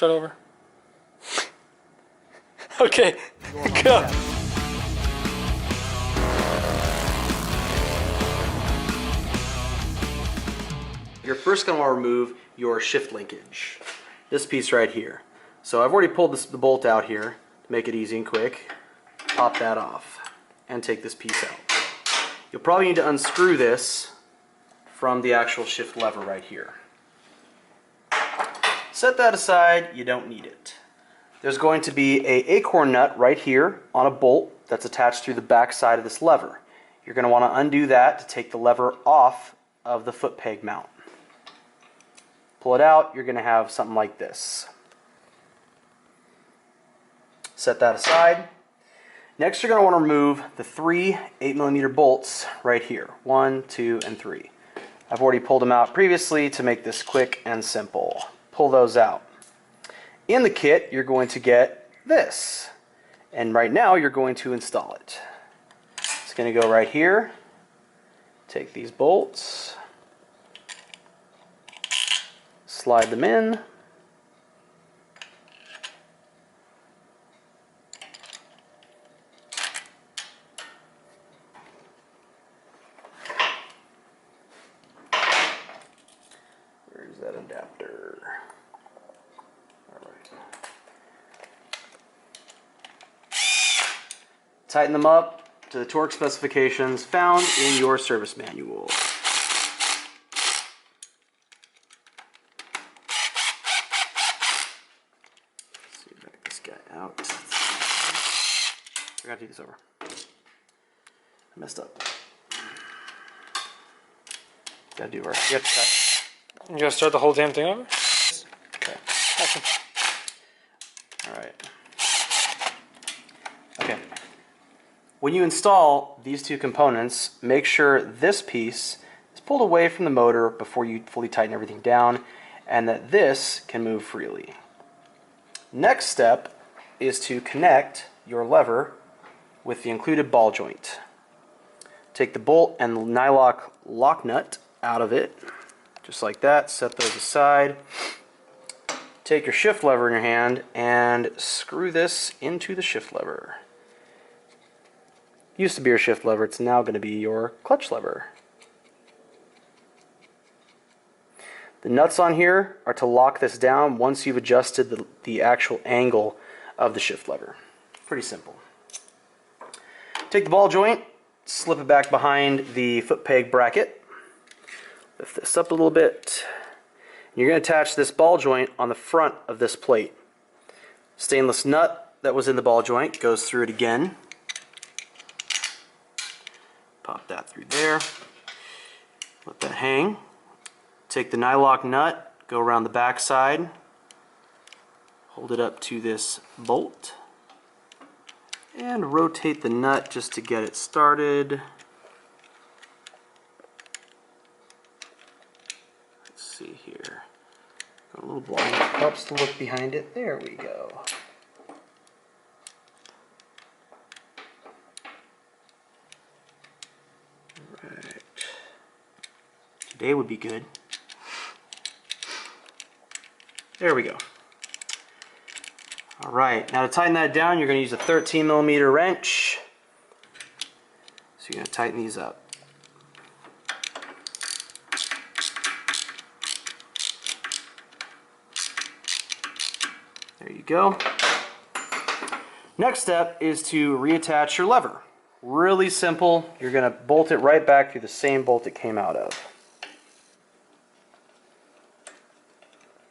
Start over. Okay, go. You're first going to want to remove your shift linkage. This piece right here. So I've already pulled the bolt out here to make it easy and quick. Pop that off and take this piece out. You'll probably need to unscrew this from the actual shift lever right here. Set that aside, you don't need it. There's going to be an acorn nut right here on a bolt that's attached through the back side of this lever. You're going to want to undo that to take the lever off of the foot peg mount. Pull it out, you're going to have something like this. Set that aside. Next, you're going to want to remove the 3 8mm bolts right here. 1, 2, and 3. I've already pulled them out previously to make this quick and simple. Pull those out. In the kit, you're going to get this. And right now, you're going to install it. It's going to go right here. Take these bolts. Slide them in. Where's that adapter? All right. Tighten them up to the torque specifications found in your service manual. Out. I gotta do this over. I messed up. Gotta do over. You have to cut. You gotta start the whole damn thing over? Okay. Alright. Okay. When you install these two components, make sure this piece is pulled away from the motor before you fully tighten everything down, and that this can move freely. Next step is to connect your lever with the included ball joint. Take the bolt and the nylock lock nut out of it, just like that. Set those aside. Take your shift lever in your hand and screw this into the shift lever. Used to be your shift lever, it's now going to be your clutch lever. The nuts on here are to lock this down once you've adjusted the actual angle of the shift lever. Pretty simple. Take the ball joint, slip it back behind the foot peg bracket. Lift this up a little bit. You're going to attach this ball joint on the front of this plate. Stainless nut that was in the ball joint goes through it again. Pop that through there. Let that hang. Take the nylock nut, go around the back side. Hold it up to this bolt and rotate the nut just to get it started. Let's see here. Got a little blind. Helps to look behind it. There we go. Right. Today would be good. There we go. Alright, now to tighten that down, you're going to use a 13mm wrench. So you're going to tighten these up. There you go. Next step is to reattach your lever. Really simple. You're going to bolt it right back through the same bolt it came out of.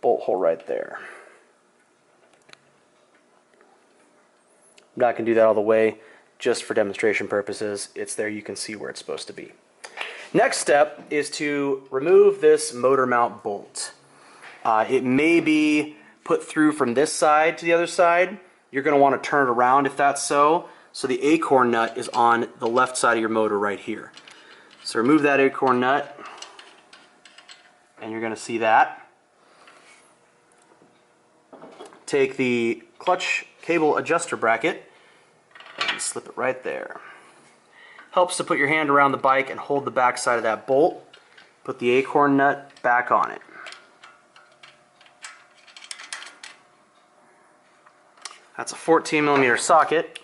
Bolt hole right there. I'm not going to do that all the way, just for demonstration purposes. It's there, you can see where it's supposed to be. Next step is to remove this motor mount bolt. It may be put through from this side to the other side. You're going to want to turn it around if that's so. So the acorn nut is on the left side of your motor right here. So remove that acorn nut, and you're going to see that. Take the clutch cable adjuster bracket and slip it right there. Helps to put your hand around the bike and hold the back side of that bolt. Put the acorn nut back on it. That's a 14mm socket.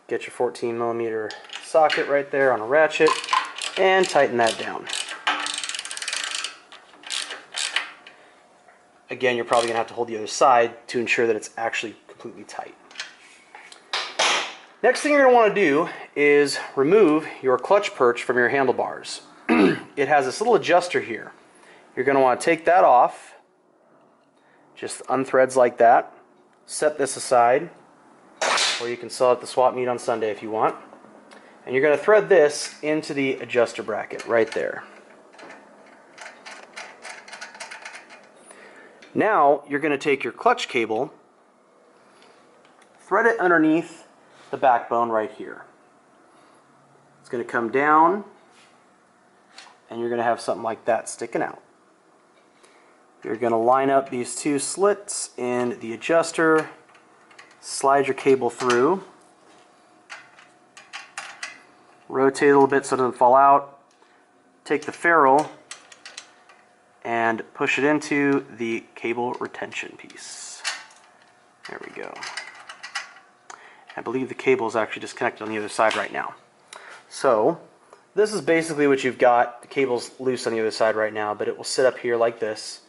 Get your 14mm socket right there on a ratchet and tighten that down. Again, you're probably going to have to hold the other side to ensure that it's actually completely tight. Next thing you're going to want to do is remove your clutch perch from your handlebars. It has this little adjuster here. You're going to want to take that off. Just unthreads like that. Set this aside, or you can sell it at the swap meet on Sunday if you want. And you're going to thread this into the adjuster bracket right there. Now you're going to take your clutch cable, thread it underneath the backbone right here. It's going to come down, and you're going to have something like that sticking out. You're going to line up these two slits in the adjuster, slide your cable through, rotate a little bit so it doesn't fall out, take the ferrule and push it into the cable retention piece. There we go. I believe the cable is actually disconnected on the other side right now. So this is basically what you've got. The cable's loose on the other side right now, but it will sit up here like this.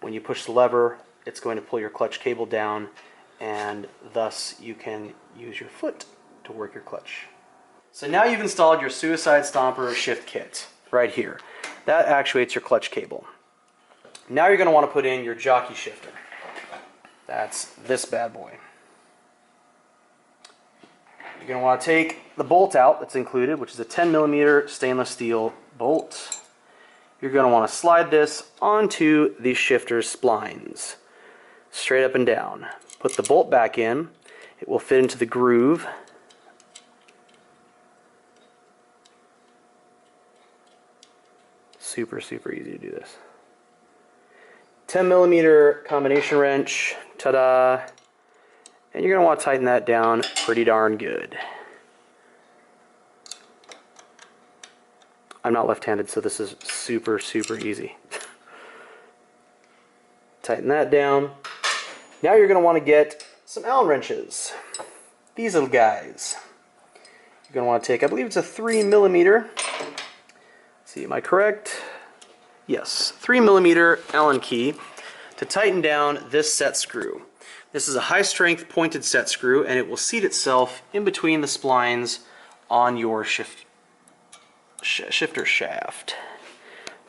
When you push the lever, it's going to pull your clutch cable down, and thus you can use your foot to work your clutch. So now you've installed your Suicide Stomper shift kit right here. That actuates your clutch cable. Now you're going to want to put in your jockey shifter. That's this bad boy. You're going to want to take the bolt out that's included, which is a 10mm stainless steel bolt. You're going to want to slide this onto the shifter splines, straight up and down. Put the bolt back in. It will fit into the groove. Super, super easy to do this. 10mm combination wrench, ta-da! And you're going to want to tighten that down pretty darn good. I'm not left-handed, so this is super, super easy. Tighten that down. Now you're going to want to get some Allen wrenches. These little guys. You're going to want to take, I believe it's a 3mm. Let's see, am I correct? Yes, 3mm Allen key to tighten down this set screw. This is a high-strength pointed set screw, and it will seat itself in between the splines on your shifter shaft.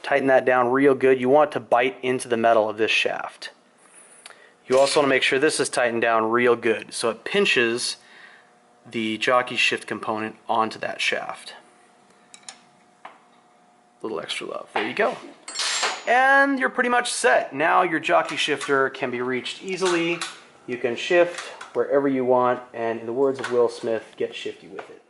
Tighten that down real good. You want it to bite into the metal of this shaft. You also want to make sure this is tightened down real good so it pinches the jockey shift component onto that shaft. A little extra love. There you go. And you're pretty much set. Now your jockey shifter can be reached easily. You can shift wherever you want, and in the words of Will Smith, get shifty with it.